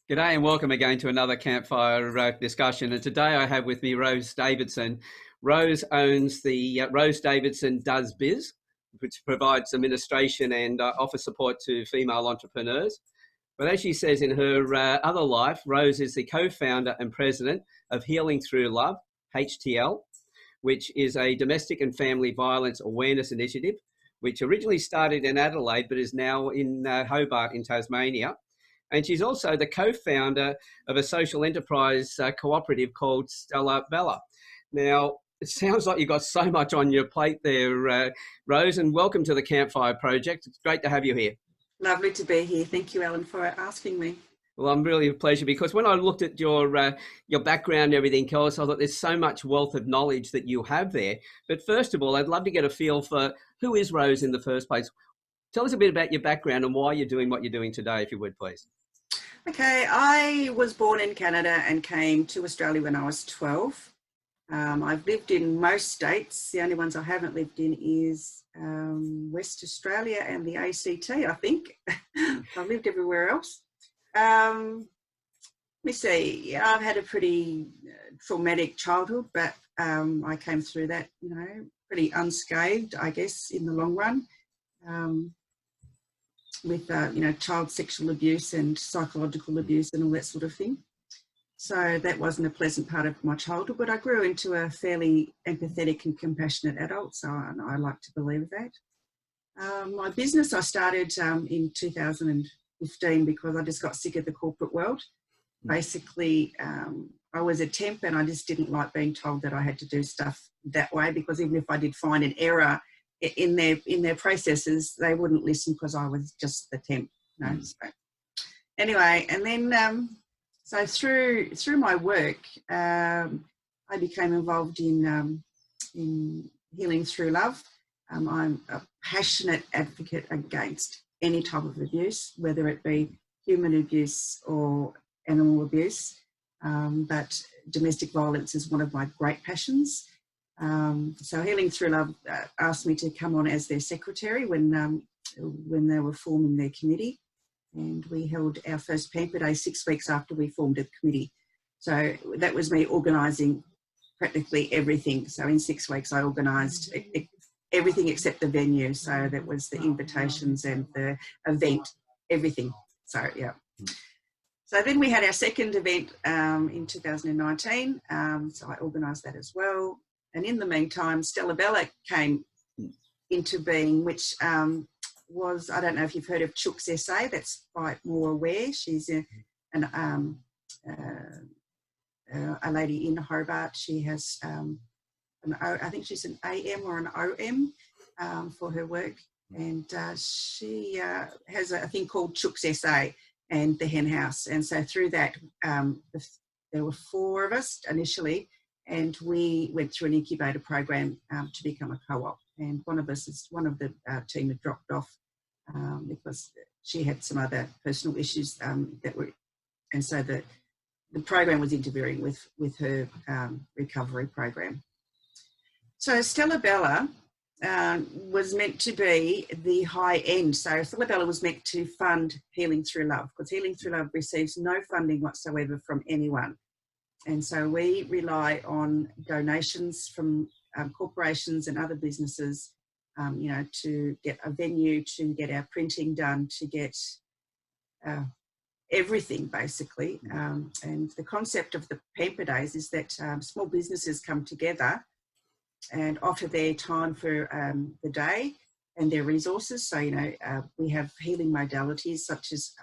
G'day and welcome again to another Campfire discussion. And today I have with me Rose Davidson. Rose owns the Rose Davidson Does Biz, which provides administration and offers support to female entrepreneurs. But as she says in her other life, Rose is the co-founder and president of Healing Through Love, HTL, which is a domestic and family violence awareness initiative, which originally started in Adelaide but is now in Hobart in Tasmania. And she's also the co-founder of a social enterprise cooperative called Stella Bella. Now, it sounds like you've got so much on your plate there, Rose, and welcome to the Campfire Project. It's great to have you here. Lovely to be here. Thank you, Alan, for asking me. Well, I'm really a pleasure because when I looked at your background and everything else, I thought there's so much wealth of knowledge that you have there. But first of all, I'd love to get a feel for who is Rose in the first place. Tell us a bit about your background and why you're doing what you're doing today, if you would, please. Okay, I was born in Canada and came to Australia when I was 12. I've lived in most states. The only ones I haven't lived in is West Australia and the ACT, I think. I've lived everywhere else. Let me see. Yeah, I've had a pretty traumatic childhood, but I came through that, pretty unscathed, I guess, in the long run. With child sexual abuse and psychological abuse and all that sort of thing. So that wasn't a pleasant part of my childhood, but I grew into a fairly empathetic and compassionate adult, so I like to believe that. My business I started in 2015 because I just got sick of the corporate world. Basically, I was a temp and I just didn't like being told that I had to do stuff that way, because even if I did find an error in their processes, they wouldn't listen because I was just the temp. So anyway, and then so through my work, I became involved in Healing Through Love. I'm a passionate advocate against any type of abuse, whether it be human abuse or animal abuse. But domestic violence is one of my great passions. So Healing Through Love asked me to come on as their secretary when they were forming their committee, and we held our first Pamper Day 6 weeks after we formed a committee. So that was me organising practically everything. So in 6 weeks I organised everything except the venue. So that was the invitations and the event, everything. So yeah. So then we had our second event in 2019. So I organised that as well. And in the meantime, Stella Bella came into being, which was, I don't know if you've heard of Chook's SA, that's quite more aware. She's a lady in Hobart. She has, I think she's an AM or an OM for her work. And she has a thing called Chook's SA and the Hen House. And so through that, there were 4 of us initially, and we went through an incubator program to become a co-op. And one of the team had dropped off because she had some other personal issues and so the program was interfering with her recovery program. So Stella Bella was meant to be the high end. So Stella Bella was meant to fund Healing Through Love, because Healing Through Love receives no funding whatsoever from anyone. And so we rely on donations from corporations and other businesses, to get a venue, to get our printing done, to get everything basically. And the concept of the Pamper Days is that small businesses come together and offer their time for the day and their resources. So, we have healing modalities such as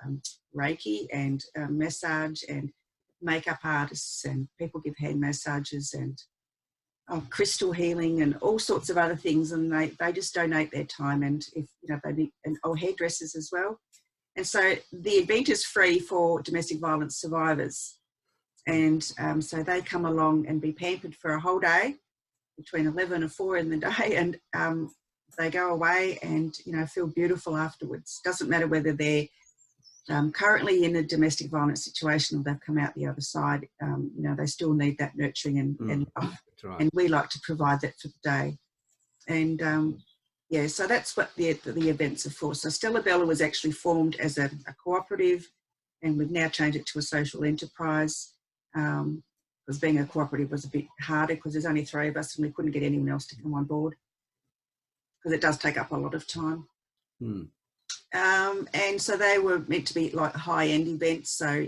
Reiki and massage and makeup artists, and people give hand massages and crystal healing and all sorts of other things, and they just donate their time, and if they need, or hairdressers as well. And so the event is free for domestic violence survivors, and so they come along and be pampered for a whole day between 11 and 4 in the day, and they go away and feel beautiful afterwards. Doesn't matter whether they're currently in a domestic violence situation or they've come out the other side. They still need that nurturing and love. Right. And we like to provide that for the day. And so that's what the events are for. So Stella Bella was actually formed as a cooperative and we've now changed it to a social enterprise, because being a cooperative was a bit harder because there's only 3 of us and we couldn't get anyone else to come on board because it does take up a lot of time. And so they were meant to be like high-end events, so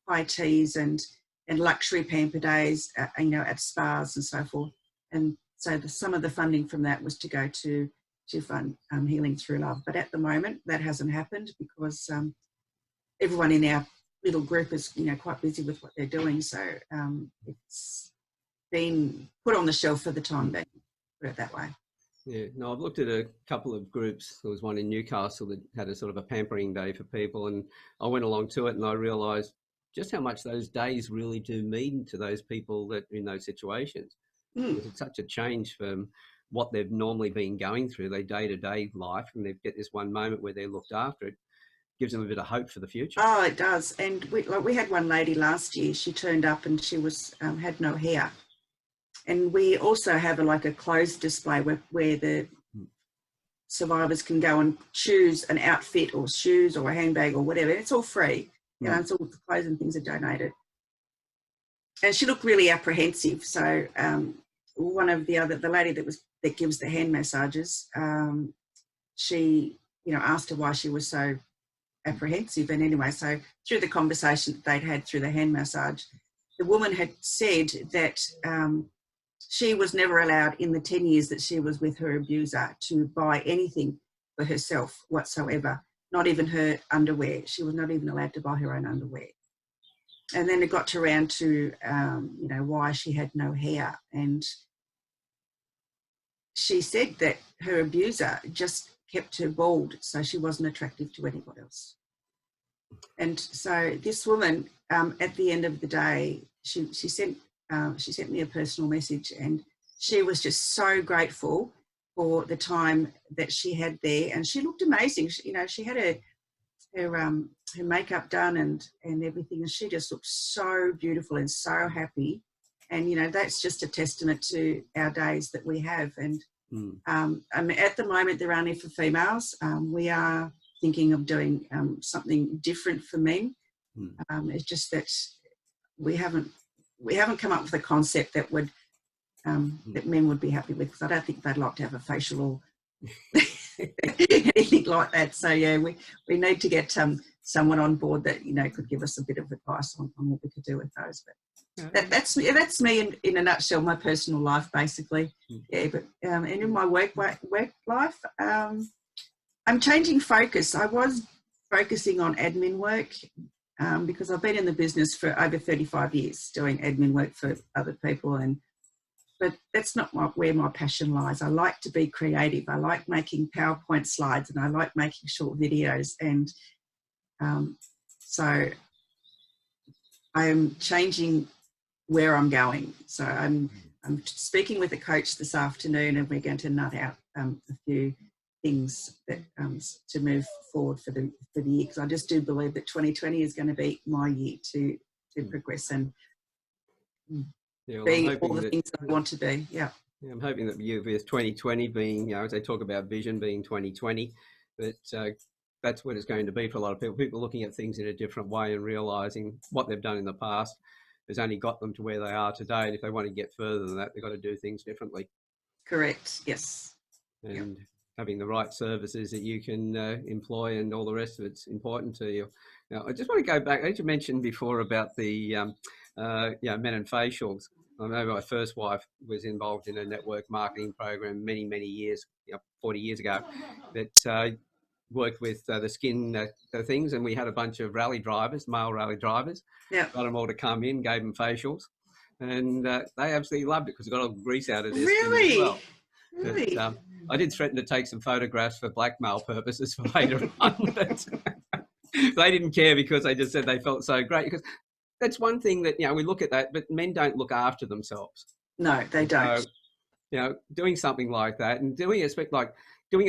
high teas and luxury pamper days, at spas and so forth. And so some of the funding from that was to go to fund Healing Through Love. But at the moment, that hasn't happened because everyone in our little group is, quite busy with what they're doing. So it's been put on the shelf for the time being, put it that way. Yeah, no, I've looked at a couple of groups. There was one in Newcastle that had a sort of a pampering day for people, and I went along to it and I realised just how much those days really do mean to those people that are in those situations. It's such a change from what they've normally been going through, their day-to-day life, and they get this one moment where they're looked after. It gives them a bit of hope for the future. Oh, it does. And we had one lady last year. She turned up and she was had no hair. And we also have a clothes display where the survivors can go and choose an outfit or shoes or a handbag or whatever. It's all free. It's all the clothes and things are donated. And she looked really apprehensive. So one of the lady that gives the hand massages, she, asked her why she was so apprehensive. And anyway, so through the conversation that they'd had through the hand massage, the woman had said that she was never allowed in the 10 years that she was with her abuser to buy anything for herself whatsoever, not even her underwear. She was not even allowed to buy her own underwear. And then it got around to, why she had no hair. And she said that her abuser just kept her bald, so she wasn't attractive to anybody else. And so this woman, at the end of the day, she sent me a personal message, and she was just so grateful for the time that she had there, and she looked amazing. She had her makeup done and everything, and she just looked so beautiful and so happy. And that's just a testament to our days that we have. And at the moment they're only for females. We are thinking of doing something different for men. It's just that we haven't come up with a concept that would that men would be happy with, because I don't think they'd like to have a facial or anything like that. So yeah, we need to get someone on board that could give us a bit of advice on what we could do with those. But that's me in a nutshell, my personal life basically. Yeah, but and in my work life, I'm changing focus. I was focusing on admin work because I've been in the business for over 35 years doing admin work for other people, but that's not where my passion lies. I like to be creative. I like making PowerPoint slides, and I like making short videos. And so I'm changing where I'm going. So I'm speaking with a coach this afternoon, and we're going to nut out a few things that to move forward for the year, because I just do believe that 2020 is going to be my year to progress and be all the things that I want to be. Yeah, I'm hoping that with 2020 being, as they talk about vision being 2020, that that's what it's going to be for a lot of people. People looking at things in a different way and realising what they've done in the past has only got them to where they are today. And if they want to get further than that, they've got to do things differently. Correct. Yes. And having the right services that you can employ and all the rest of it's important to you. Now, I just want to go back, as you mentioned before about the men and facials. I know my first wife was involved in a network marketing program many, many years, 40 years ago, that worked with the skin things, and we had a bunch of rally drivers, male rally drivers. Yeah. Got them all to come in, gave them facials, and they absolutely loved it because it got all the grease out of their skin as well. Really? But, I did threaten to take some photographs for blackmail purposes for later on, but they didn't care because they just said they felt so great. Because that's one thing that, we look at that, but men don't look after themselves. No, they don't. So, doing something like that and doing it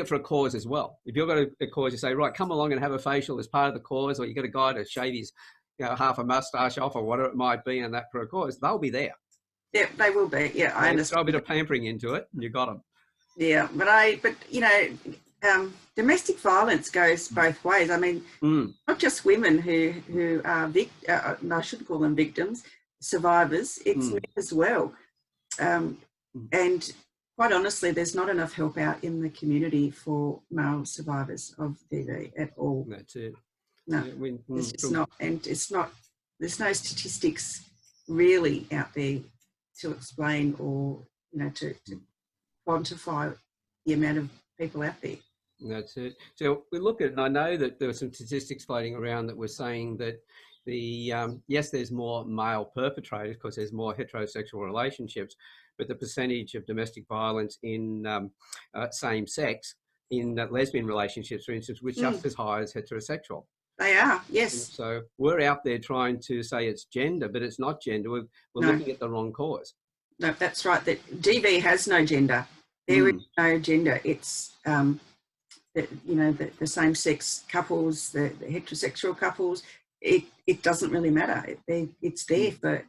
for a cause as well. If you've got a cause, you say, right, come along and have a facial as part of the cause, or you got a guy to shave his, half a mustache off or whatever it might be, and that for a cause, they'll be there. Yeah, they will be. Yeah, I understand. Throw a bit of pampering into it, and you got them. Yeah, but Domestic violence goes both ways. I mean, not just women who are no, I shouldn't call them victims, survivors. It's men as well. And quite honestly, there's not enough help out in the community for male survivors of DV at all. That's it. No, it's just not. And it's not, there's no statistics really out there to explain or, you know, to quantify the amount of people out there. That's it. So we look at it, and I know that there were some statistics floating around that were saying that the yes, there's more male perpetrators because there's more heterosexual relationships, but the percentage of domestic violence in same sex, in lesbian relationships, for instance, was just as high as heterosexual. They are, yes. And so we're out there trying to say it's gender, but it's not gender. We're looking at the wrong cause. No, that's right. That DV has no gender. There is no gender. It's you know, the same-sex couples, the heterosexual couples. It doesn't really matter. It's there for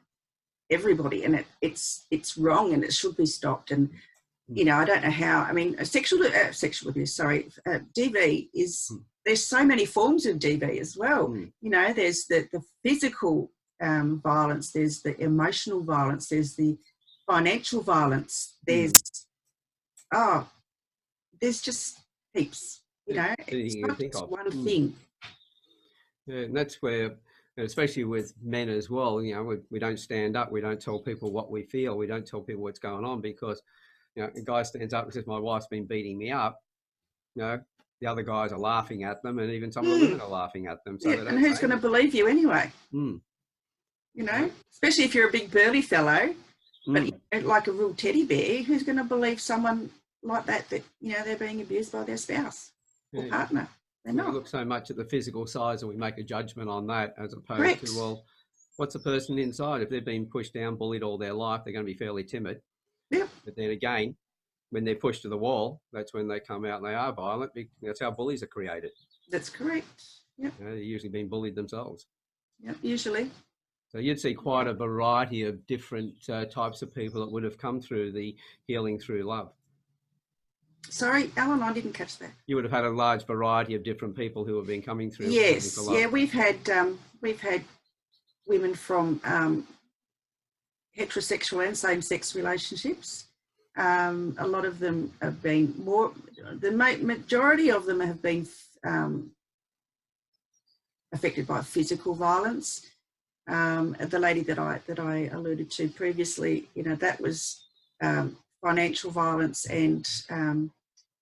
everybody, and it's wrong, and it should be stopped. And you know, I don't know how. I mean, sexual abuse. Sorry, DV is. There's so many forms of DV as well. You know, there's the physical violence. There's the emotional violence. There's the financial violence. There's there's just heaps. You know, it's not just one thing. Yeah, and that's where, especially with men as well, you know, we don't stand up. We don't tell people what we feel. We don't tell people what's going on because, you know, a guy stands up and says, my wife's been beating me up. You know, the other guys are laughing at them, and even some of the women are laughing at them. So and who's going to believe you anyway? You know, especially if you're a big burly fellow, but you know, like a real teddy bear, who's going to believe someone like that, you know, they're being abused by their spouse or partner? They're not. We look so much at the physical size and we make a judgment on that as opposed to, well, what's the person inside? If they've been pushed down, bullied all their life, they're going to be fairly timid. But then again, when they're pushed to the wall, that's when they come out and they are violent. That's how bullies are created. That's correct. Yep. You know, they're usually being bullied themselves. Yep, usually. So you'd see quite a variety of different types of people that would have come through the healing through love. Sorry, Alan, I didn't catch that. You would have had a large variety of different people who have been coming through. Yes, yeah, we've had women from heterosexual and same-sex relationships. A lot of them have been the majority of them have been affected by physical violence. The lady that I alluded to previously, you know, that was financial violence and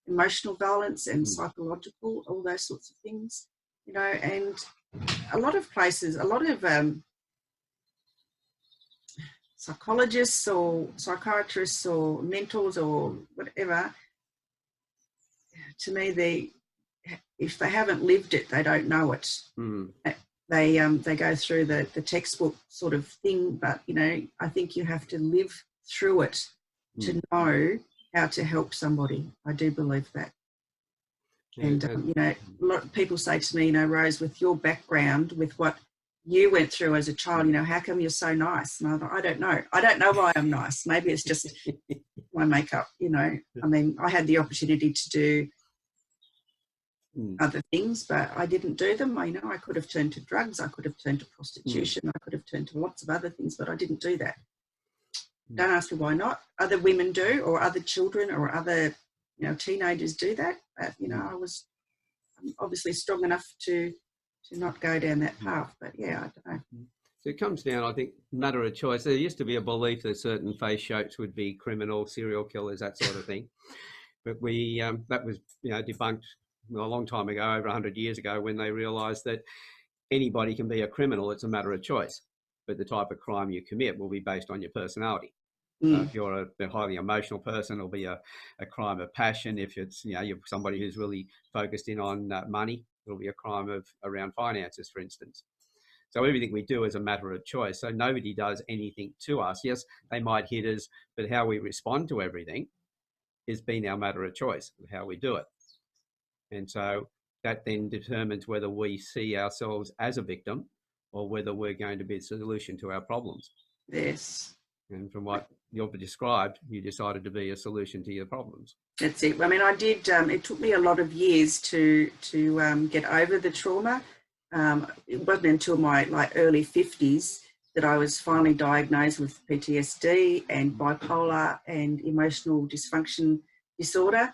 emotional violence and psychological, all those sorts of things, you know. And a lot of places, a lot of psychologists or psychiatrists or mentors or whatever, to me, if they haven't lived it, they don't know it. They go through the textbook sort of thing, but you know, I think you have to live through it to know how to help somebody. I do believe that. And you know, a lot of people say to me, you know, Rose, with your background, with what you went through as a child, you know, how come you're so nice? And I don't know. I don't know why I'm nice. Maybe it's just my makeup, you know. I mean, I had the opportunity to do other things, but I didn't do them. You know, I could have turned to drugs. I could have turned to prostitution. I could have turned to lots of other things, but I didn't do that. Don't ask me why not. Other women do, or other children or other, you know, teenagers do that. But, you know, I'm obviously strong enough to not go down that path. But yeah, I don't know. So it comes down, I think, matter of choice. There used to be a belief that certain face shapes would be criminal, serial killers, that sort of thing. But that was, you know, debunked a long time ago, over 100 years ago, when they realised that anybody can be a criminal. It's a matter of choice. But the type of crime you commit will be based on your personality. If you're a highly emotional person, it'll be a crime of passion. If it's, you know, you're somebody who's really focused in on money, it'll be a crime of around finances, for instance. So everything we do is a matter of choice. So nobody does anything to us. Yes, they might hit us, but how we respond to everything has been our matter of choice, how we do it. And so that then determines whether we see ourselves as a victim or whether we're going to be a solution to our problems. Yes. And from what you've described, you decided to be a solution to your problems. That's it. I mean, I did. It took me a lot of years to get over the trauma. It wasn't until my early 50s that I was finally diagnosed with PTSD and bipolar and emotional dysfunction disorder.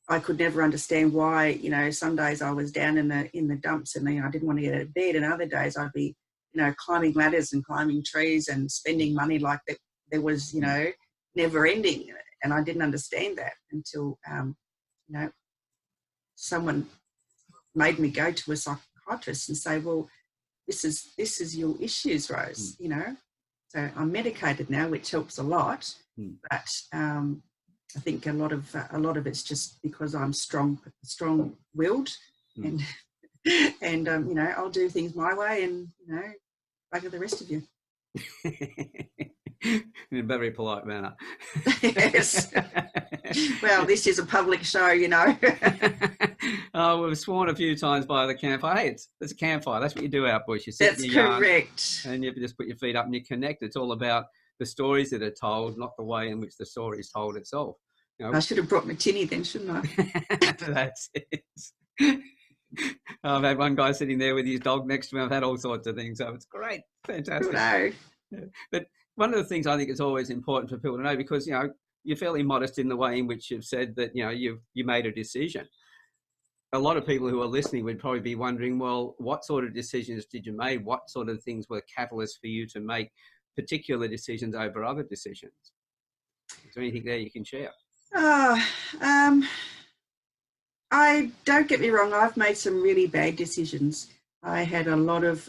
I could never understand why, some days I was down in the dumps and I didn't want to get out of bed, and other days I'd be, climbing ladders and climbing trees and spending money like that there was, never ending. And I didn't understand that until, someone made me go to a psychiatrist and say, well, this is your issues, Rose, So I'm medicated now, which helps a lot, but I think a lot of it's just because I'm strong-willed, and I'll do things my way, and bugger the rest of you. In a very polite manner. Yes. Well, this is a public show, Oh, we've sworn a few times by the campfire. Hey, it's a campfire. That's what you do out bush. You sit That's in your correct. yarn and you just put your feet up and you connect. It's all about the stories that are told, not the way in which the story is told itself. I should have brought my tinny then, shouldn't I? That's it. I've had one guy sitting there with his dog next to him. I've had all sorts of things. So it's great. Fantastic. No. But one of the things I think is always important for people to know, because, you're fairly modest in the way in which you've said that, you made a decision. A lot of people who are listening would probably be wondering, well, what sort of decisions did you make? What sort of things were catalysts for you to make particular decisions over other decisions? Is there anything there you can share? I don't get me wrong, I've made some really bad decisions. I had a lot of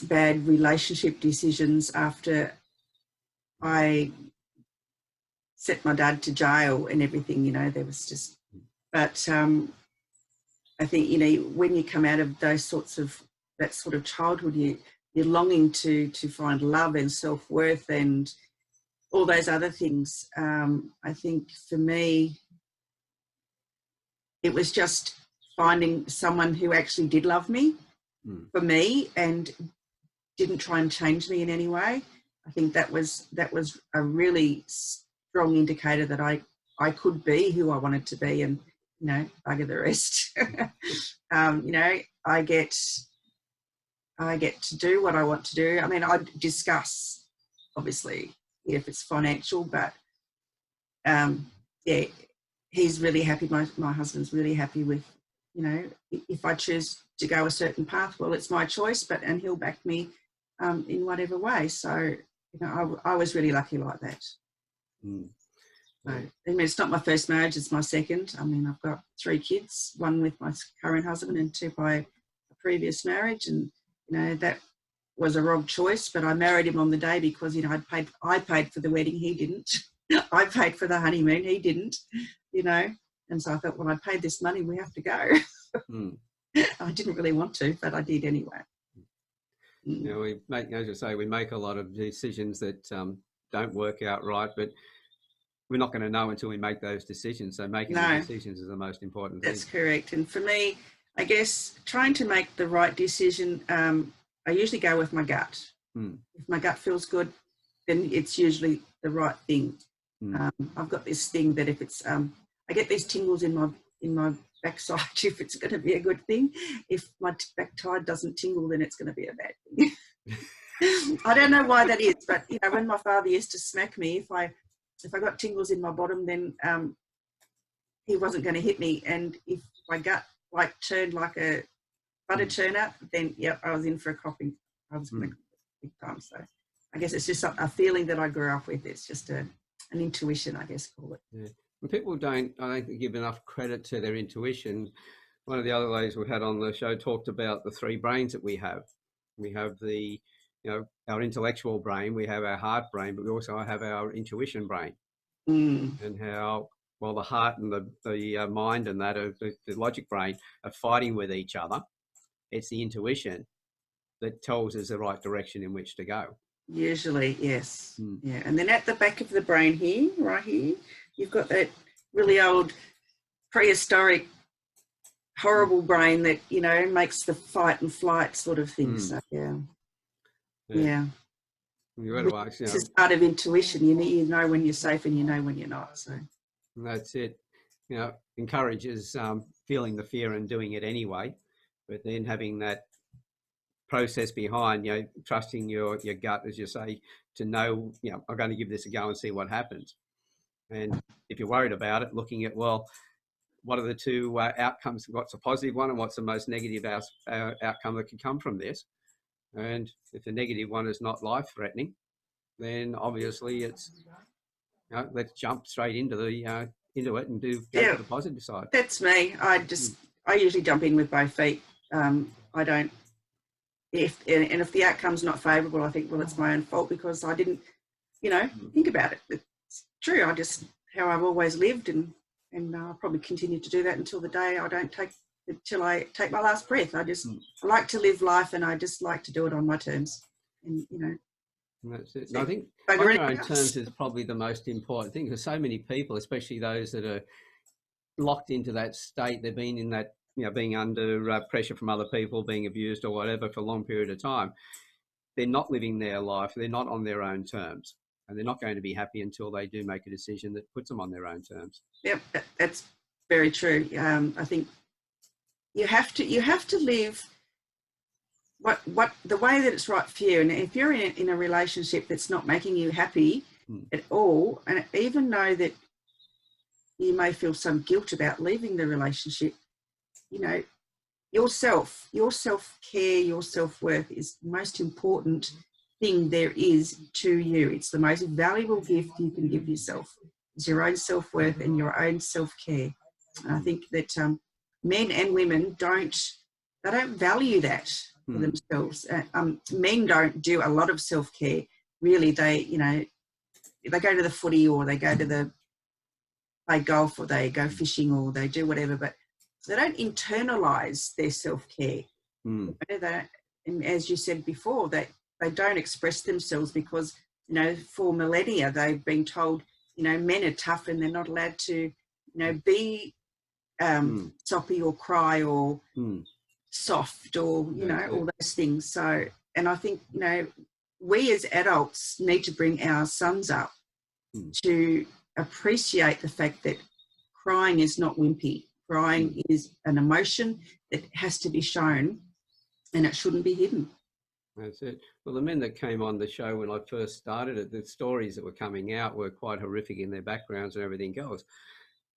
bad relationship decisions after I sent my dad to jail and everything, there was just, but I think, when you come out of that sort of childhood, you're longing to find love and self-worth and all those other things. I think for me, it was just finding someone who actually did love me for me and didn't try and change me in any way. I think that was a really strong indicator that I could be who I wanted to be, and bugger the rest. I get to do what I want to do. I mean, I discuss, obviously, if it's financial, but he's really happy. My husband's really happy with, if I choose to go a certain path, well, it's my choice, and he'll back me in whatever way. So, I was really lucky like that. So, I mean, it's not my first marriage, it's my second. I mean, I've got 3 kids, 1 with my current husband and 2 by a previous marriage. And, that was a wrong choice, but I married him on the day because, I paid for the wedding, he didn't. I paid for the honeymoon, he didn't, And so I thought, well, I paid this money, we have to go. I didn't really want to, but I did anyway. We make, as you say, we make a lot of decisions that don't work out right, but we're not going to know until we make those decisions. So making the decisions is the most important thing. That's correct. And for me, I guess trying to make the right decision, I usually go with my gut. If my gut feels good, then it's usually the right thing. I've got this thing that if it's, I get these tingles in my backside if it's going to be a good thing. If my backside doesn't tingle, then it's going to be a bad thing. I don't know why that is, but when my father used to smack me, if I got tingles in my bottom, then he wasn't going to hit me. And if my gut turned like a butter churner, then I was in for a coughing. I was going to cough big time. So I guess it's just a feeling that I grew up with. It's just an intuition, I guess, call it. Yeah. When people don't give enough credit to their intuition. One of the other ladies we had on the show talked about the 3 brains that we have. We have the, our intellectual brain, we have our heart brain, but we also have our intuition brain. And how, well, the heart and the mind and that of the logic brain are fighting with each other. It's the intuition that tells us the right direction in which to go. Usually, yes. Yeah. And then at the back of the brain here, right here, you've got that really old prehistoric horrible brain that, makes the fight and flight sort of thing. So, yeah. You got to ask, This is part of intuition. You know when you're safe and you know when you're not. So that's it. Encourages feeling the fear and doing it anyway, but then having that process behind, trusting your gut, as you say, to know, I'm going to give this a go and see what happens. And if you're worried about it, looking at, well, what are the two outcomes? What's a positive one and what's the most negative outcome that can come from this? And if the negative one is not life-threatening, then obviously it's, let's jump straight into it and go to the positive side. That's me. I usually jump in with both feet. I don't. If the outcome's not favourable, I think, well, it's my own fault because I didn't, think about it. It's true. How I've always lived, and I'll probably continue to do that until the day until I take my last breath. I like to live life, and I just like to do it on my terms. And that's it. I think on your own terms is probably the most important thing, because so many people, especially those that are locked into that state, they've been in that, being under pressure from other people, being abused or whatever for a long period of time. They're not living their life. They're not on their own terms, and they're not going to be happy until they do make a decision that puts them on their own terms. Yep, that's very true. I think you have to live what the way that it's right for you. And if you're in a relationship that's not making you happy at all, and even know that you may feel some guilt about leaving the relationship, your self-care, your self-worth is the most important thing there is to you. It's the most valuable gift you can give yourself. It's your own self-worth and your own self-care. And I think that men and women don't value that for themselves. Men don't do a lot of self-care. Really, they go to the footy, or they go to play golf, or they go fishing, or they do whatever, but they don't internalize their self-care. And as you said before, that they don't express themselves because, for millennia they've been told, men are tough and they're not allowed to, be soppy or cry or soft or, all those things. So, and I think, we as adults need to bring our sons up to appreciate the fact that crying is not wimpy. Crying is an emotion that has to be shown, and it shouldn't be hidden. That's it. Well, the men that came on the show when I first started it, the stories that were coming out were quite horrific in their backgrounds and everything else.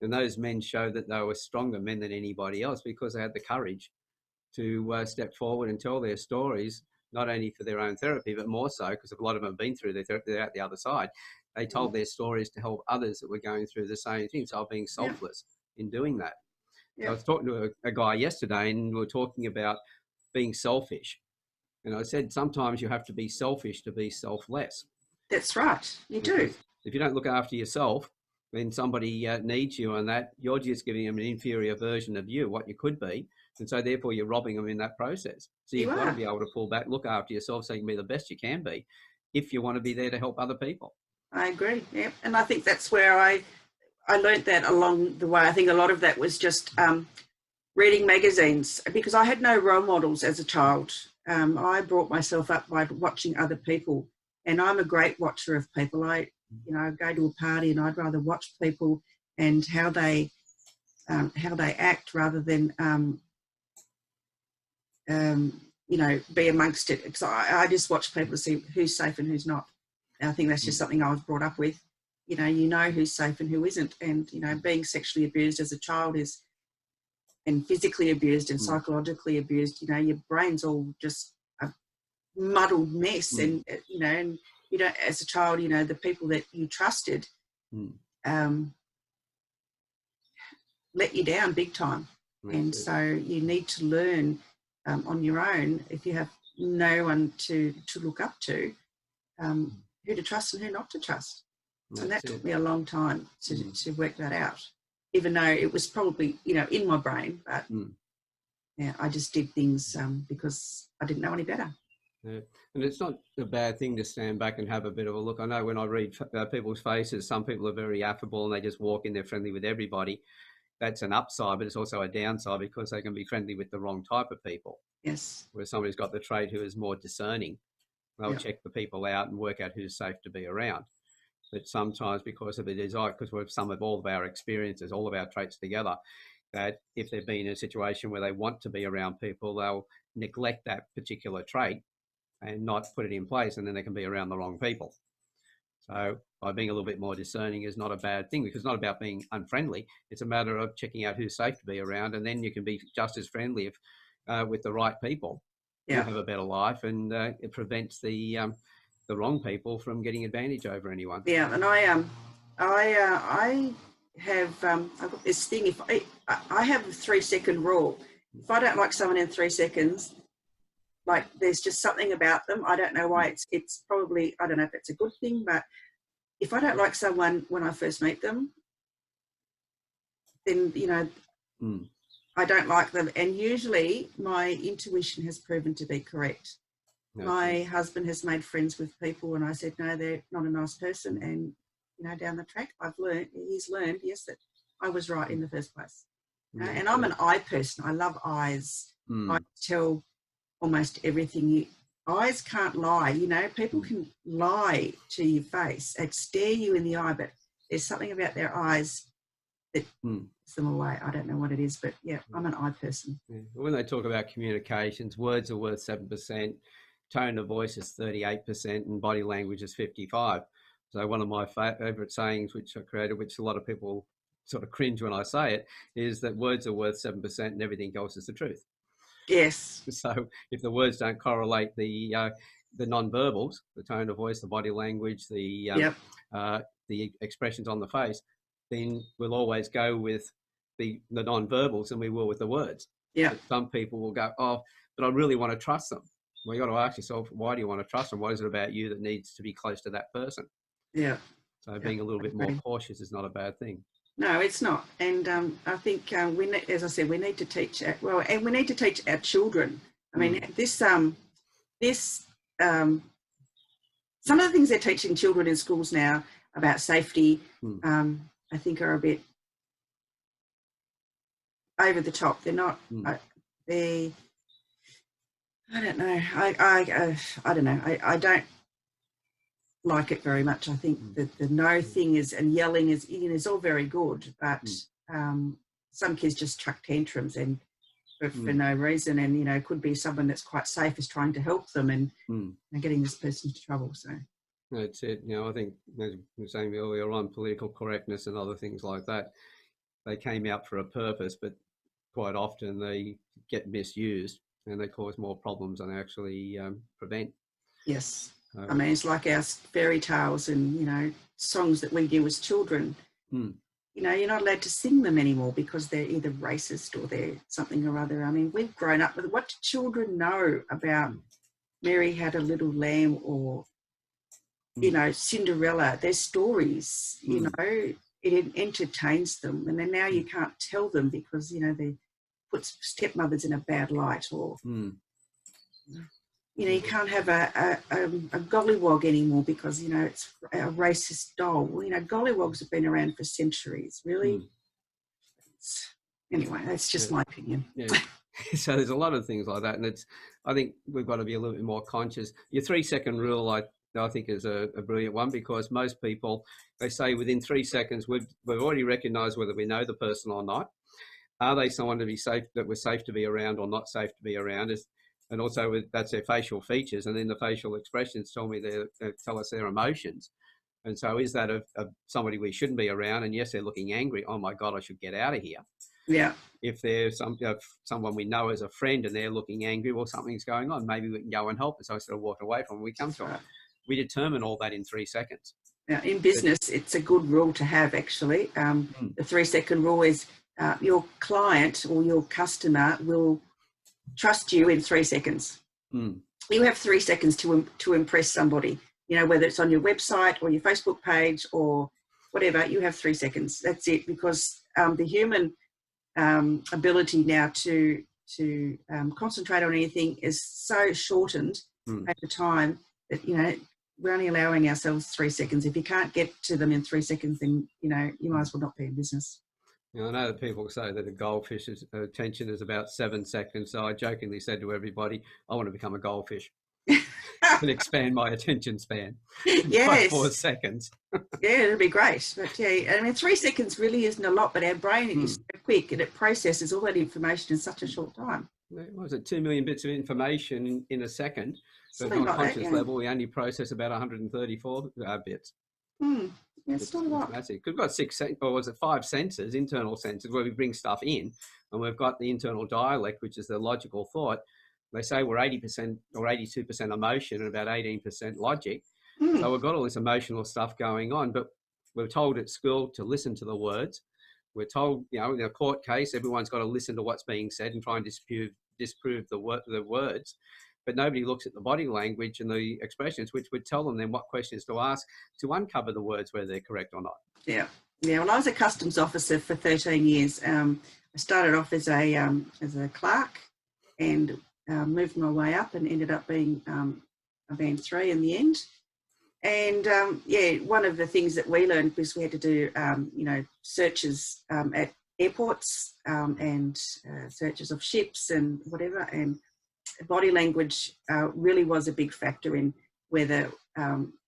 And those men showed that they were stronger men than anybody else because they had the courage to step forward and tell their stories, not only for their own therapy, but more so because a lot of them have been through their therapy, they're out the other side. They told their stories to help others that were going through the same thing. So being selfless in doing that. I was talking to a guy yesterday, and we were talking about being selfish. And I said, sometimes you have to be selfish to be selfless. That's right. You do. If you don't look after yourself, when somebody needs you and that, you're just giving them an inferior version of you, what you could be. And so therefore you're robbing them in that process. So you've got to be able to pull back, look after yourself so you can be the best you can be if you want to be there to help other people. I agree. Yeah. And I think that's where I learned that along the way. I think a lot of that was just reading magazines, because I had no role models as a child. I brought myself up by watching other people, and I'm a great watcher of people. I go to a party and I'd rather watch people and how they act rather than be amongst it. Because I just watch people to see who's safe and who's not. And I think that's just something I was brought up with. You know who's safe and who isn't. And, being sexually abused as a child and physically abused and psychologically abused, your brain's all just a muddled mess. And, and you don't, as a child, the people that you trusted let you down big time. And so you need to learn on your own, if you have no one to look up to, who to trust and who not to trust. And that took me a long time to work that out, even though it was probably, in my brain. But I just did things because I didn't know any better. Yeah. And it's not a bad thing to stand back and have a bit of a look. I know when I read people's faces, some people are very affable and they just walk in, they're friendly with everybody. That's an upside, but it's also a downside because they can be friendly with the wrong type of people. Yes. Where somebody's got the trait who is more discerning They'll check the people out and work out who's safe to be around. But sometimes because of the desire, because we've sum of all of our experiences, all of our traits together, that if they've been in a situation where they want to be around people, they'll neglect that particular trait and not put it in place, and then they can be around the wrong people. So by being a little bit more discerning is not a bad thing, because it's not about being unfriendly. It's a matter of checking out who's safe to be around, and then you can be just as friendly if with the right people. You have a better life, and it prevents the wrong people from getting advantage over anyone. Yeah, and I have I've got this thing. If I have a 3-second rule. If I don't like someone in 3 seconds, like there's just something about them. I don't know why. It's probably, I don't know if it's a good thing, but if I don't like someone when I first meet them, then I don't like them. And usually my intuition has proven to be correct. Okay. My husband has made friends with people and I said, no, they're not a nice person. And, down the track, he's learned, yes, that I was right in the first place. And I'm an eye person. I love eyes. I tell almost everything. Eyes can't lie. People can lie to your face and stare you in the eye, but there's something about their eyes that puts them away. I don't know what it is, but I'm an eye person. When they talk about communications, words are worth 7%, tone of voice is 38%, and body language is 55%. So one of my favourite sayings, which I created, which a lot of people sort of cringe when I say it, is that words are worth 7% and everything else is the truth. Yes. So if the words don't correlate the non-verbals, the tone of voice, the body language, the expressions on the face, then we'll always go with the non-verbals than we will with the words. Yeah. But some people will go, oh, but I really want to trust them. Well, you got to ask yourself, why do you want to trust them? What is it about you that needs to be close to that person? Yeah. So being a little bit more cautious is not a bad thing. No, it's not. And I think as I said, we need to teach. And we need to teach our children. I mean, some of the things they're teaching children in schools now about safety, I think are a bit over the top. They're not. I don't know. I don't know. I don't like it very much. I think that the no thing and yelling is all very good, but some kids just chuck tantrums and for no reason, and it could be someone that's quite safe is trying to help them and getting this person into trouble. So that's it. I think, as you were saying earlier on, political correctness and other things like that, they came out for a purpose, but quite often they get misused and they cause more problems than they actually prevent. Yes. I mean, it's like our fairy tales and, songs that we do as children. You're not allowed to sing them anymore because they're either racist or they're something or other. I mean, we've grown up with, what do children know about Mary Had a Little Lamb or, Cinderella? Their stories, it entertains them. And then now you can't tell them because, they put stepmothers in a bad light or... you can't have a gollywog anymore because, it's a racist doll. Well, gollywogs have been around for centuries, really. Anyway, that's just my opinion. Yeah. So there's a lot of things like that. And I think we've got to be a little bit more conscious. Your 3-second rule, I think is a brilliant one, because most people, they say within 3 seconds, we've already recognised whether we know the person or not. Are they someone to be safe, that we're safe to be around or not safe to be around? And also that's their facial features, and then the facial expressions tell us their emotions. And so is that of somebody we shouldn't be around? And yes, they're looking angry. Oh my God, I should get out of here. Yeah. If there's someone we know as a friend and they're looking angry, well, something's going on. Maybe we can go and help. And so instead of walking away from them, we come to them. We determine all that in 3 seconds. Now, in business, it's a good rule to have, actually. The 3-second rule is your client or your customer will trust you in 3 seconds. You have 3 seconds to impress somebody, whether it's on your website or your Facebook page or whatever. You have 3 seconds. That's it, because the human ability now to concentrate on anything is so shortened over time that we're only allowing ourselves 3 seconds. If you can't get to them in 3 seconds, then you might as well not be in business. I know that people say that a goldfish's attention is about 7 seconds. So I jokingly said to everybody, I want to become a goldfish. Can expand my attention span by Yes. 4 seconds. Yeah, it'll be great. But yeah, I mean, 3 seconds really isn't a lot, but our brain is so quick and it processes all that information in such a short time. What was it, 2 million bits of information in a second? But Something on like conscious that, yeah. level, we only process about 134 bits. Yeah, it's not a lot. Massive. We've got 5 senses, internal senses, where we bring stuff in, and we've got the internal dialect, which is the logical thought. They say we're 80% or 82% emotion and about 18% logic. So we've got all this emotional stuff going on, but we're told at school to listen to the words. We're told, in a court case, everyone's got to listen to what's being said and try and disprove the words. But nobody looks at the body language and the expressions, which would tell them then what questions to ask to uncover the words, whether they're correct or not. Yeah. Well, I was a customs officer for 13 years. I started off as a clerk and moved my way up and ended up being a band 3 in the end. And one of the things that we learned was we had to do, searches at airports and searches of ships and whatever. And body language really was a big factor in whether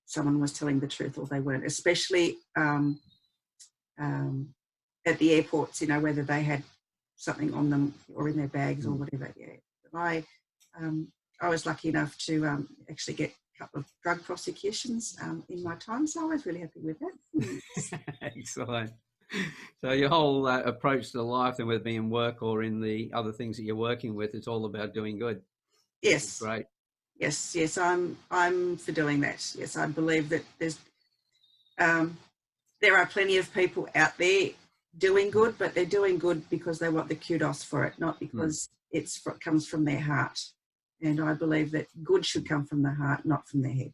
someone was telling the truth or they weren't, especially at the airports, whether they had something on them or in their bags or whatever. Yeah. I was lucky enough to actually get a couple of drug prosecutions in my time, so I was really happy with that. Excellent. So your whole approach to life, and whether it be in work or in the other things that you're working with, it's all about doing good. Yes. Great. Yes, I'm for doing that. Yes, I believe that there are plenty of people out there doing good, but they're doing good because they want the kudos for it, not because it comes from their heart. And I believe that good should come from the heart, not from their head.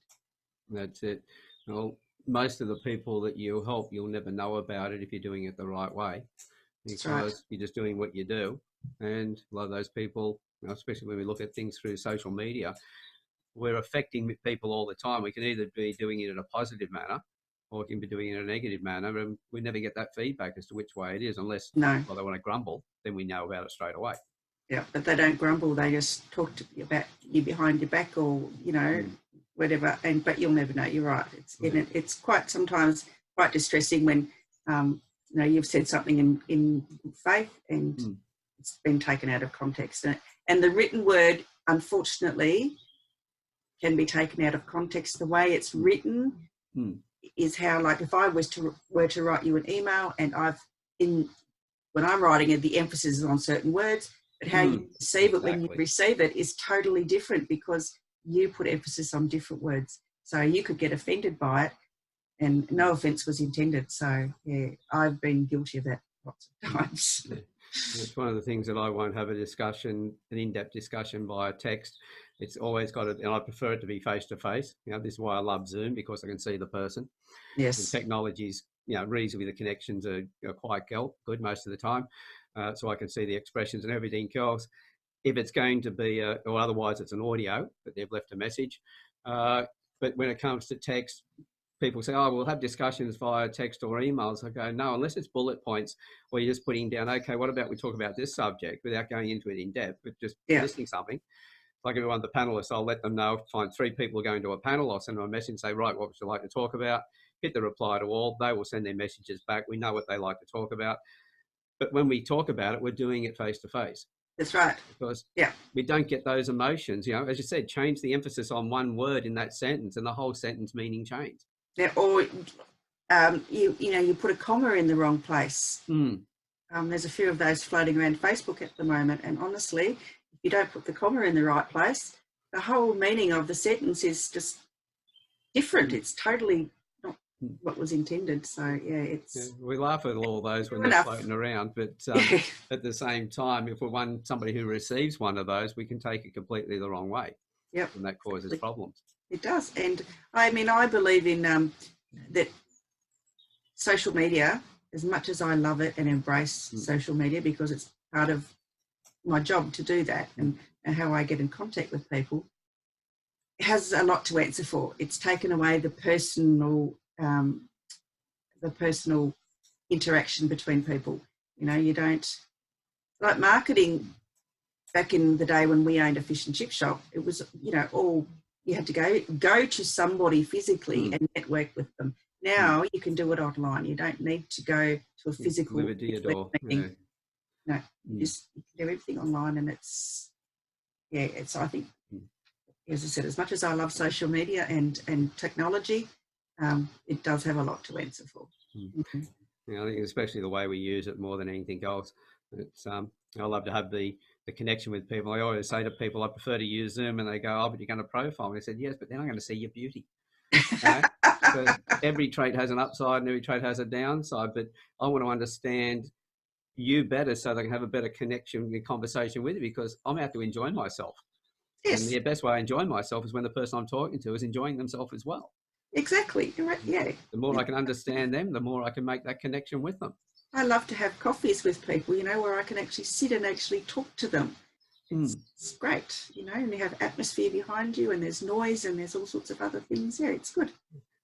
That's it. Well, most of the people that you help, you'll never know about it if you're doing it the right way, because you're just doing what you do. And a lot of those people, especially when we look at things through social media, we're affecting people all the time. We can either be doing it in a positive manner or we can be doing it in a negative manner, and we never get that feedback as to which way it is, unless they want to grumble, then we know about it straight away. Yeah, but they don't grumble. They just talk to you about you behind your back, or whatever. But you'll never know. You're right. It's quite sometimes quite distressing when you've said something in faith and it's been taken out of context. And the written word, unfortunately, can be taken out of context. The way it's written is how, like, if I were to write you an email, and when I'm writing it, the emphasis is on certain words. But how you receive it when you receive it is totally different, because you put emphasis on different words. So you could get offended by it, and no offence was intended. So, yeah, I've been guilty of that lots of times. Yeah. It's one of the things that I won't have an in-depth discussion via text. It's always got and I prefer it to be face-to-face. This is why I love Zoom, because I can see the person. Yes. And technology's, reasonably the connections are quite good most of the time. So I can see the expressions and everything else. If it's going to be, or otherwise it's an audio, but they've left a message. But when it comes to text, people say, we'll have discussions via text or emails. I go, no, unless it's bullet points, or you're just putting down, okay, what about we talk about this subject without going into it in depth, but just listing something. Like everyone, the panelists, I'll let them know, find 3 people are going to a panel, I'll send them a message and say, right, what would you like to talk about? Hit the reply to all. They will send their messages back. We know what they like to talk about. But when we talk about it, we're doing it face to face. That's right. Because we don't get those emotions. As you said, change the emphasis on one word in that sentence and the whole sentence meaning change. Yeah, or you put a comma in the wrong place. There's a few of those floating around Facebook at the moment, and honestly, if you don't put the comma in the right place, the whole meaning of the sentence is just different. It's totally not what was intended. So we laugh at all those when they're floating around, but at the same time, if we're somebody who receives one of those, we can take it completely the wrong way. Yep. And that causes problems. It does. And I believe in that social media, as much as I love it and embrace social media, because it's part of my job to do that and how I get in contact with people, it has a lot to answer for. It's taken away the personal interaction between people. You don't, like marketing back in the day when we owned a fish and chip shop, it was, all you had to go to somebody physically and network with them. Now you can do it online. You don't need to go to a physical delivered to your door. meeting. No, you can do everything online, and it's I think, as I said, as much as I love social media and technology, it does have a lot to answer for. Yeah, I think especially the way we use it more than anything else. It's I love to have the connection with people. I always say to people, I prefer to use Zoom, and they go, "Oh, but you're going to profile me." I said, "Yes, but then I'm going to see your beauty." But every trait has an upside and every trait has a downside. But I want to understand you better so that I can have a better connection and conversation with you, because I'm out to enjoy myself. Yes. And the best way I enjoy myself is when the person I'm talking to is enjoying themselves as well. Exactly. You're right. Yeah. The more I can understand them, the more I can make that connection with them. I love to have coffees with people, where I can actually sit and actually talk to them. It's great, and you have atmosphere behind you, and there's noise, and there's all sorts of other things. Yeah, it's good.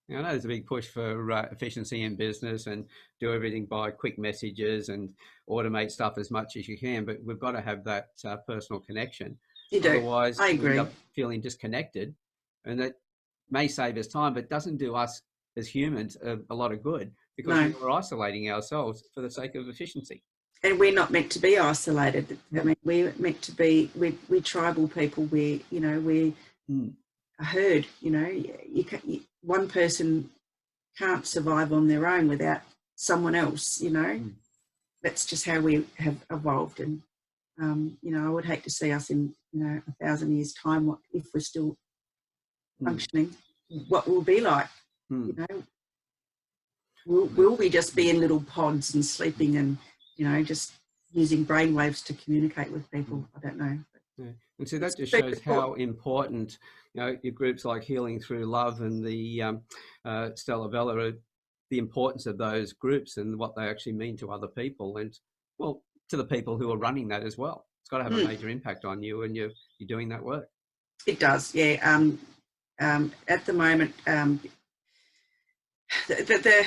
I know there's a big push for efficiency in business and do everything by quick messages and automate stuff as much as you can, but we've got to have that personal connection. You do. Otherwise, I agree. we end up feeling disconnected, and that may save us time, but doesn't do us as humans a lot of good, because we're isolating ourselves for the sake of efficiency. And we're not meant to be isolated. I mean, we're meant to be, we're tribal people. We're a herd. One person can't survive on their own without someone else. That's just how we have evolved. And I would hate to see us in 1,000 years' time. What if we're still functioning? What will be like? Will we just be in little pods and sleeping and just using brainwaves to communicate with people? I don't know. Yeah. And so that just shows how important, your groups like Healing Through Love and the Stella Vella are, the importance of those groups and what they actually mean to other people, and, well, to the people who are running that as well. It's got to have a major impact on you, and you're doing that work. It does, yeah. At the moment, the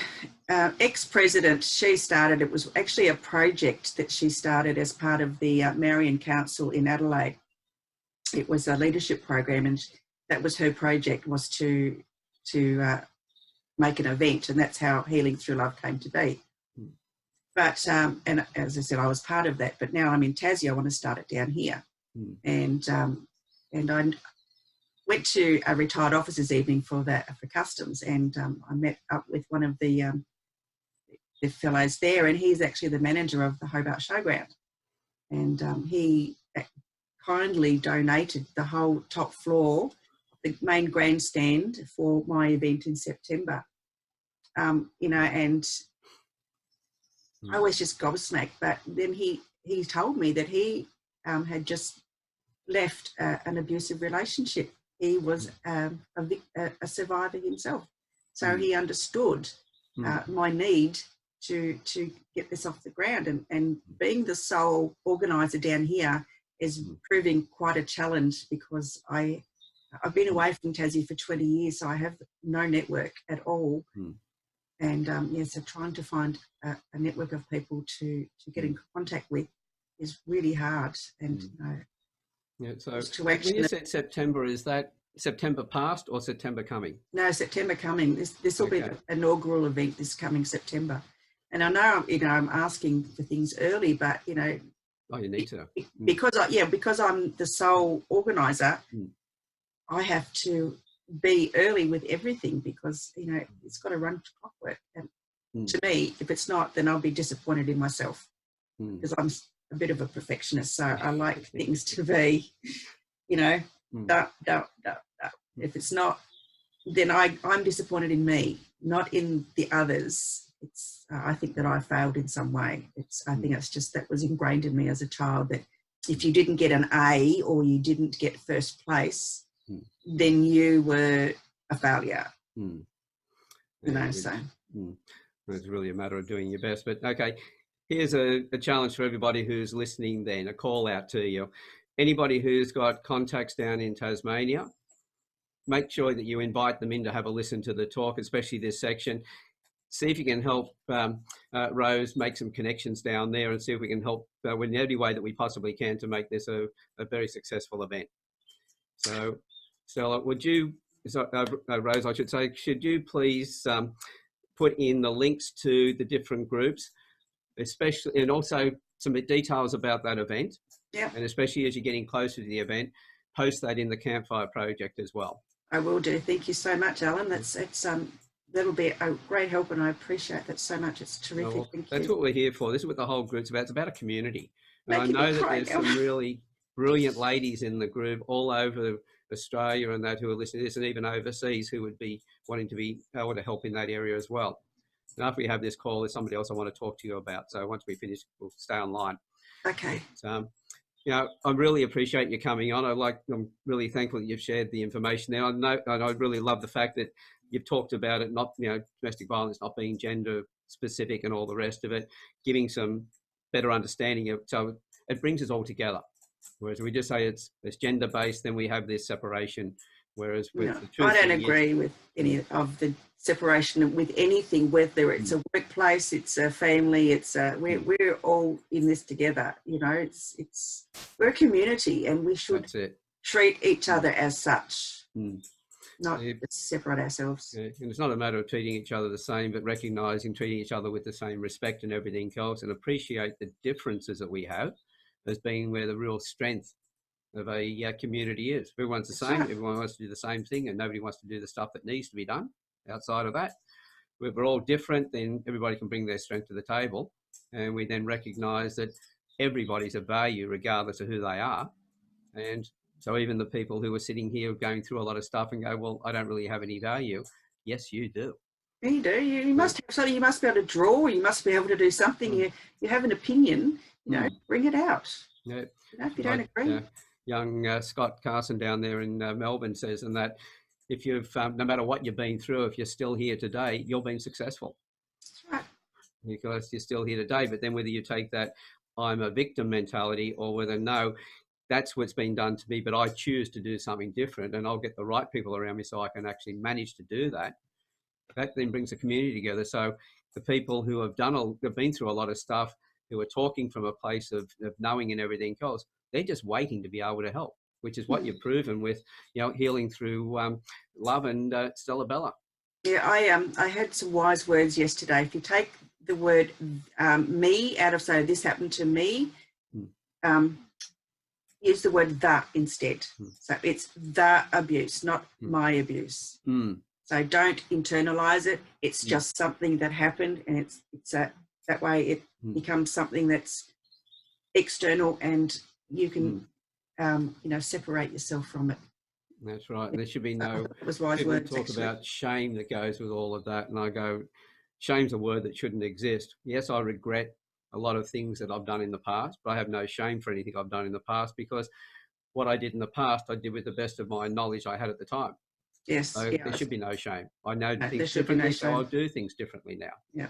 ex-president, she started, it was actually a project that she started as part of the Marion Council in Adelaide. It was a leadership program, and that was her project, was to make an event, and that's how Healing Through Love came to be. But, and as I said, I was part of that, but now I'm in Tassie, I want to start it down here. And I went to a retired officers evening for customs, and I met up with one of the fellows there, and he's actually the manager of the Hobart Showground, and he kindly donated the whole top floor, the main grandstand, for my event in September. And I was just gobsmacked. But then he told me that he had just left an abusive relationship. He was a survivor himself, so he understood my need to get this off the ground. And being the sole organizer down here is proving quite a challenge, because I've been away from Tassie for 20 years, so I have no network at all. And so trying to find a network of people to get in contact with is really hard. And so when you said September, is that September past or September coming? No, September coming. This will be the inaugural event this coming September. And I know, I'm asking for things early, but you need to, because I'm the sole organizer. I have to be early with everything, because it's got to run to clockwork. And to me, if it's not, then I'll be disappointed in myself, because I'm a bit of a perfectionist. So I like things to be, if it's not, then I'm disappointed in me, not in the others. It's I think that I failed in some way. I think it's just that was ingrained in me as a child, that if you didn't get an A or you didn't get first place, then you were a failure. So it's really a matter of doing your best. But okay, here's a challenge for everybody who's listening then, a call out to you. Anybody who's got contacts down in Tasmania, make sure that you invite them in to have a listen to the talk, especially this section. See if you can help Rose make some connections down there, and see if we can help in every way that we possibly can to make this a very successful event. So Stella, would you, Rose, I should say, should you please put in the links to the different groups, especially, and also some details about that event? Yeah. And especially as you're getting closer to the event, post that in the Campfire project as well. I will do. Thank you so much, Alan. That'll be a great help, and I appreciate that so much. It's terrific. Well, Thank that's you. what we're here for. This is what the whole group's about. It's about a community. And Making I know me that cry there's now. some really brilliant ladies in the group all over Australia and that who are listening to this, and even overseas who would be wanting to be able to help in that area as well. And after we have this call, there's somebody else I want to talk to you about. So once we finish, we'll stay online. Okay. So, you know, I really appreciate you coming on. I'm really thankful that you've shared the information there. I really love the fact that you've talked about it, not, you know, domestic violence not being gender specific and all the rest of it, giving some better understanding of, so it brings us all together. Whereas we just say it's gender based, then we have this separation. Whereas with the truth, I don't agree with any of the separation with anything, whether it's a workplace, it's a family, it's a, we're all in this together. You know, we're a community, and we should treat each other as such, not separate ourselves. Yeah, and it's not a matter of treating each other the same, but recognising, treating each other with the same respect and everything else, and appreciate the differences that we have as being where the real strength of a community is. Everyone's the same, everyone wants to do the same thing, and nobody wants to do the stuff that needs to be done outside of that. If we're all different, then everybody can bring their strength to the table, and we then recognise that everybody's of value regardless of who they are. And so even the people who are sitting here going through a lot of stuff and go, well, I don't really have any value. Yes, you do. You do. You must have something. You must be able to draw. You must be able to do something. You have an opinion. You know, bring it out. Yeah. You know, if you don't agree. Young Scott Carson down there in Melbourne says, and that if you've, no matter what you've been through, if you're still here today, you're being successful. That's right. Because you're still here today. But then whether you take that I'm a victim mentality, or whether no, that's what's been done to me, but I choose to do something different, and I'll get the right people around me so I can actually manage to do that. That then brings a community together. So the people who have been through a lot of stuff, who are talking from a place of knowing and everything else, they're just waiting to be able to help, which is what you've proven with, you know, healing through love and Stella Bella. Yeah, I had some wise words yesterday. If you take the word me out of, so this happened to me, use the word the instead. So it's the abuse, not my abuse. So don't internalize it. It's just something that happened, and it's that way it becomes something that's external, and you can you know, separate yourself from it. That's right. There should be no. It was wise people words, talk actually. About shame that goes with all of that, and I go, shame's a word that shouldn't exist. Yes, I regret a lot of things that I've done in the past, but I have no shame for anything I've done in the past, because what I did in the past, I did with the best of my knowledge I had at the time. Yes. So there should be no shame. I know things differently, so I'll do things differently now. Yeah.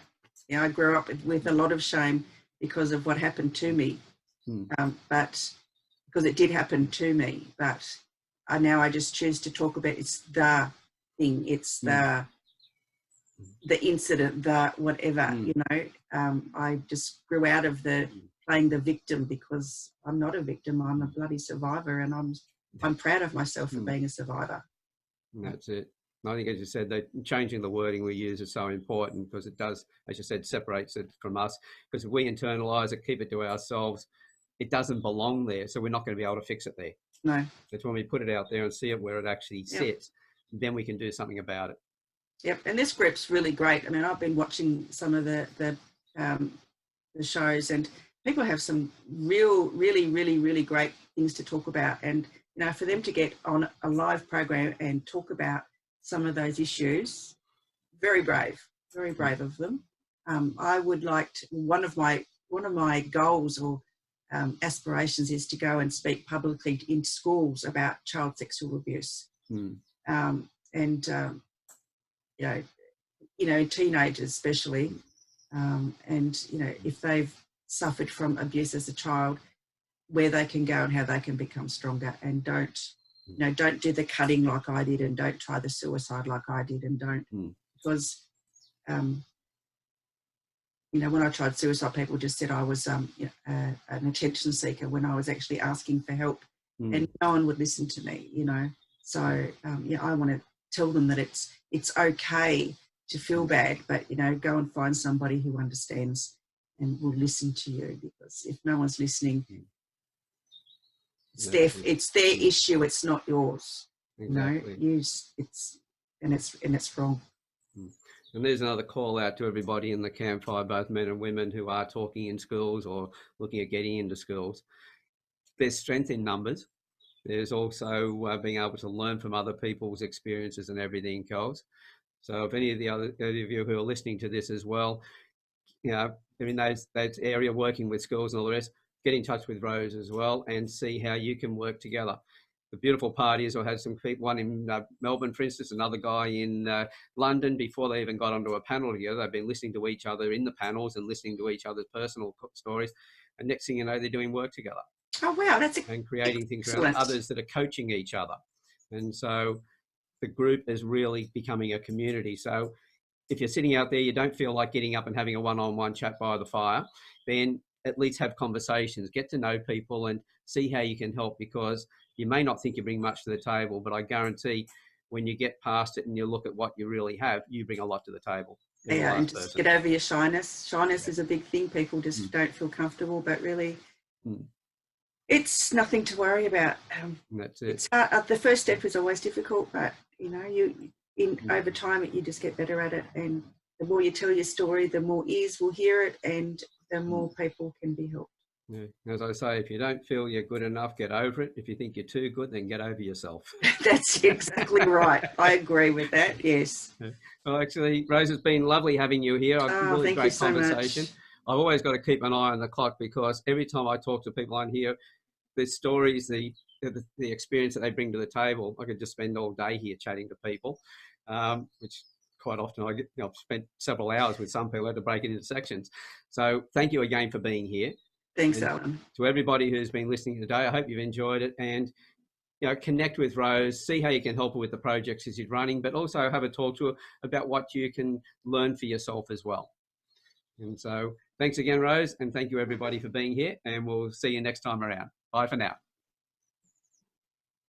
Yeah, I grew up with a lot of shame because of what happened to me, but because it did happen to me, but now I just choose to talk about it's the thing, it's the incident, the whatever, you know. I just grew out of the playing the victim, because I'm not a victim, I'm a bloody survivor, and I'm proud of myself for being a survivor. And that's it. I think, as you said, that changing the wording we use is so important, because it does, as you said, separates it from us. Because if we internalise it, keep it to ourselves, it doesn't belong there. So we're not going to be able to fix it there. No. It's when we put it out there and see it where it actually sits, then we can do something about it. Yep. And this group's really great. I mean, I've been watching some of the shows, and people have some really great things to talk about. And, you know, for them to get on a live program and talk about some of those issues, very brave of them. I would like to, one of my goals or aspirations is to go and speak publicly in schools about child sexual abuse, and you know, teenagers especially, and you know, if they've suffered from abuse as a child, where they can go and how they can become stronger, and don't do the cutting like I did, and don't try the suicide like I did, and don't, because you know, when I tried suicide, people just said I was an attention seeker, when I was actually asking for help, and no one would listen to me, you know. So yeah, I want to tell them that it's okay to feel bad, but you know, go and find somebody who understands and will listen to you, because if no one's listening, it's their issue, it's not yours. Exactly. You know, it's wrong. And there's another call out to everybody in the Campfire, both men and women who are talking in schools or looking at getting into schools. There's strength in numbers. There's also being able to learn from other people's experiences and everything else. So if any of you who are listening to this as well, you know, in that area, working with schools and all the rest, get in touch with Rose as well and see how you can work together. The beautiful part is I had some people, one in Melbourne, for instance, another guy in London, before they even got onto a panel together. They've been listening to each other in the panels and listening to each other's personal stories. And next thing you know, they're doing work together. Oh, wow. That's and creating things around others that are coaching each other. And so the group is really becoming a community. So if you're sitting out there, you don't feel like getting up and having a one-on-one chat by the fire, then at least have conversations, get to know people and see how you can help, because you may not think you bring much to the table, but I guarantee when you get past it and you look at what you really have, you bring a lot to the table. Yeah, and just get over your shyness. Shyness is a big thing. People just don't feel comfortable, but really it's nothing to worry about. That's it. It's hard. The first step is always difficult, but you know, over time you just get better at it, and the more you tell your story, the more ears will hear it, and the more people can be helped. Yeah. As I say, if you don't feel you're good enough, get over it. If you think you're too good, then get over yourself. That's exactly right. I agree with that. Yes. Yeah. Well, actually, Rose, it's been lovely having you here. Really great conversation. So I've always got to keep an eye on the clock, because every time I talk to people on here, the stories, the experience that they bring to the table, I could just spend all day here chatting to people, which quite often I've spent several hours with some people. I had to break it into sections. So thank you again for being here. Thanks, Alan. To everybody who's been listening today, I hope you've enjoyed it, and connect with Rose, see how you can help her with the projects she's running, but also have a talk to her about what you can learn for yourself as well. And so thanks again, Rose, and thank you everybody for being here, and we'll see you next time around. Bye for now.